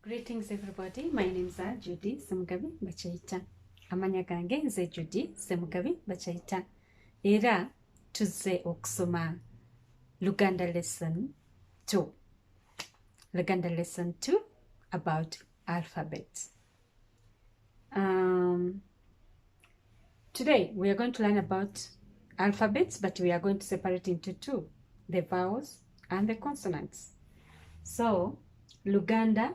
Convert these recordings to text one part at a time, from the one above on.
Greetings everybody, my name is Judy Ssemugabi Bakyayita. Amanya gange nze Judy Ssemugabi Bakyayita. Era tuzze okusoma Luganda Lesson 2. Luganda Lesson 2 about alphabet. Today we are going to learn about alphabets, but we are going to separate into two, the vowels and the consonants. So, Luganda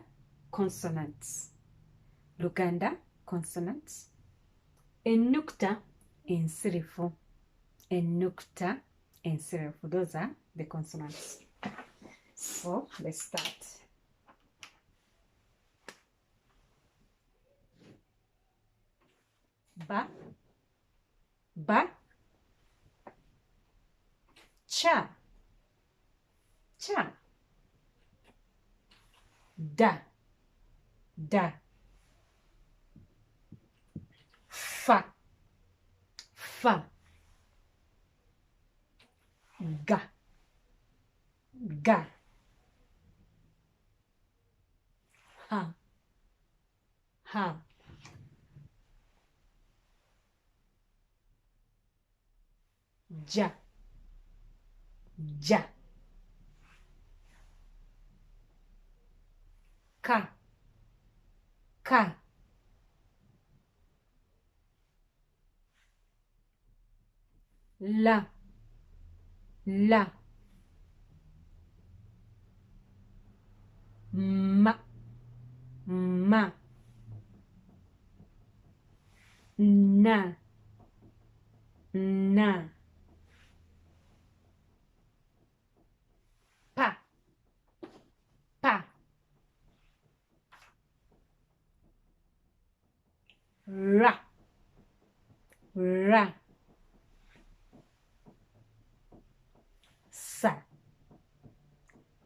consonants. Luganda consonants. Ennukta ensirifu. Ennukta ensirifu. Those are the consonants. So let's start. Ba, ba, cha, cha, da, da, fa, fa, ga, ga, ha, ha, ja, ja, ka, ka, la, la, ma, ma, na, na, pa, pa, ra, ra, sa,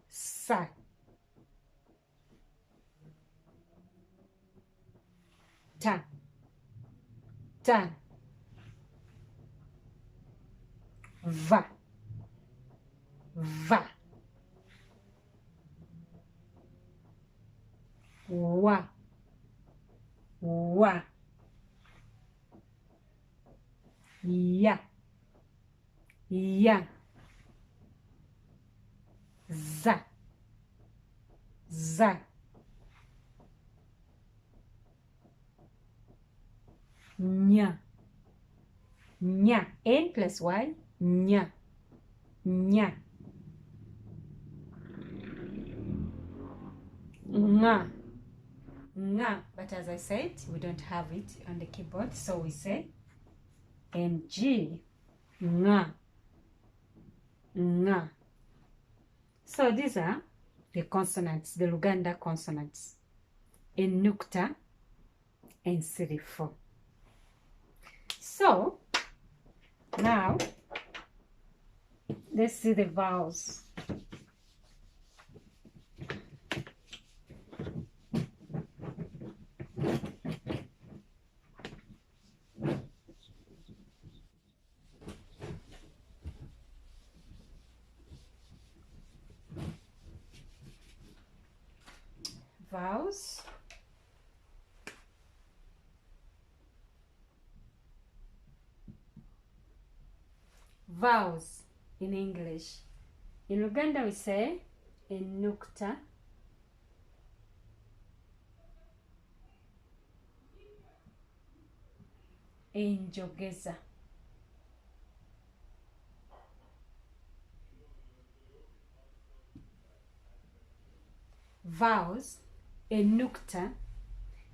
sa, ta, ta, va, va, wa, wa, ya, ya, za, za, nya, nya, n plus y, nya, nya, nga, nga, but as I said, we don't have it on the keyboard, so we say ng, nga, nga. So these are the consonants, the Luganda consonants. Ennukta ensirifu. So now let's see the vowels. Vowels. Vowels in English. In Luganda we say ennukta, enjogeza, vowels ennukta,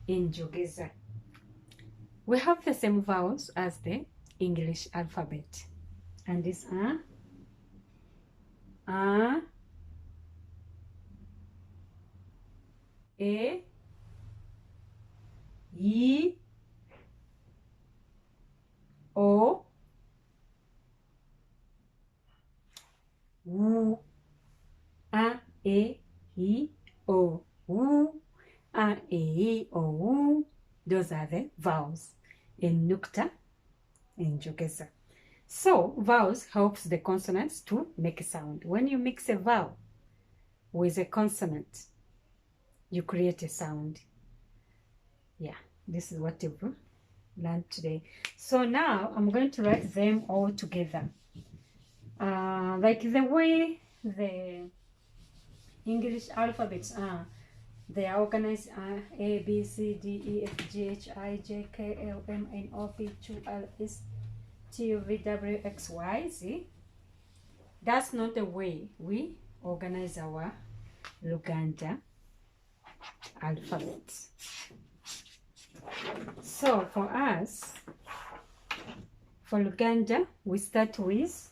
enjogeza. We have the same vowels as the English alphabet, and these are a, e, I, o, u, a, e, I, o, u, a, e, I, o, u. Those are the vowels. Ennukta, enjogeza. So vowels helps the consonants to make a sound. When you mix a vowel with a consonant, you create a sound. Yeah, this is what you've learned today. So now I'm going to write them all together. Like the way the English alphabets are. They are organized A, B, C, D, E, F, G, H, I, J, K, L, M, N, O, P, Q, R, S, T, U, V, W, X, Y, Z. That's not the way we organize our Luganda alphabet. So for us, for Luganda, we start with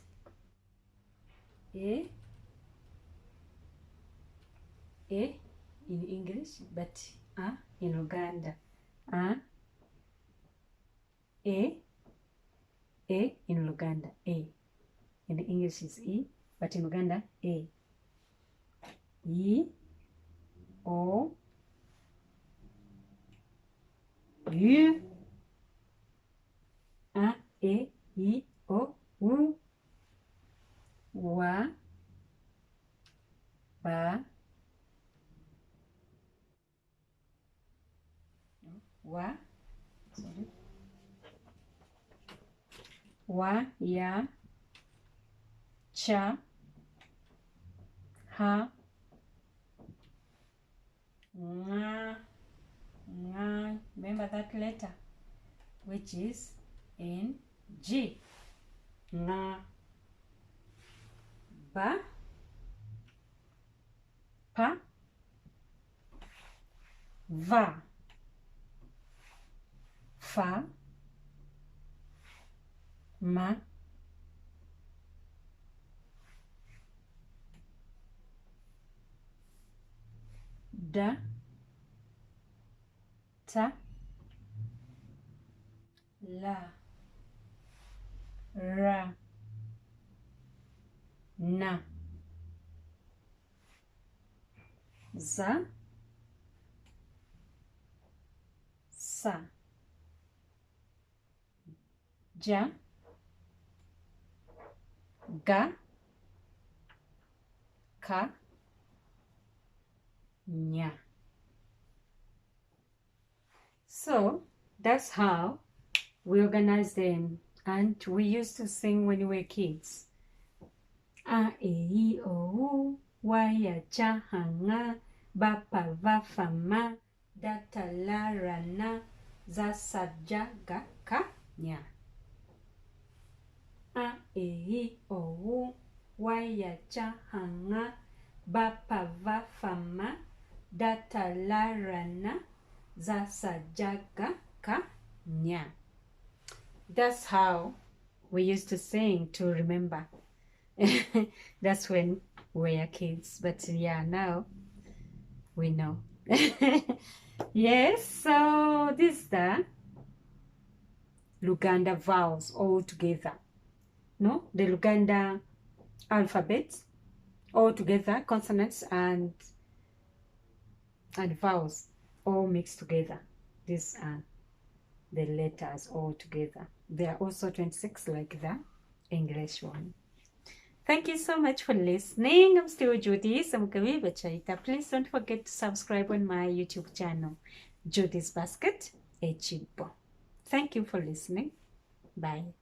A in English, but in Luganda. A in Luganda, A. In English is E, but in Luganda, A. E, O, U, A, E, I, O, U, Wa, Ba, Wa, sorry, Wa, Ya, Cha, Ha, Nga, Nga. Remember that letter, which is N, G. Nga. Ba, Pa, Va, Fa, Ma, Da, Ta, La, Ra, Na, Za, Sa, Ja, Ga, Ka, Nya. So that's how we organize them, and we used to sing when we were kids. A, E, I, O, U, Wa, Ya, Cha, Ha, Nga, Ba, Pa, Va, Fa, Ma, Da, Ta, La, Ra, Na, Za, Sa, Ja, Ga, Ka, Nya. A, E, I, O, U, Wa, Ya, Cha, Ha, Nga, Ba, Pa, Va, Fa, Ma, Da, Ta, La, Ra, Na, Za, Sa, Ja, Ga, Ka, Nya. That's how we used to sing to remember. That's when we were kids, but yeah, now we know. Yes, so this is the Luganda vowels all together. No, the Luganda alphabet all together, consonants and vowels all mixed together. These are the letters all together. There are also 26 like the English one. Thank you so much for listening. I'm still Judy Ssemugabi Bakyayita. Please don't forget to subscribe on my YouTube channel, Judy's Basket Echibo. Thank you for listening. Bye.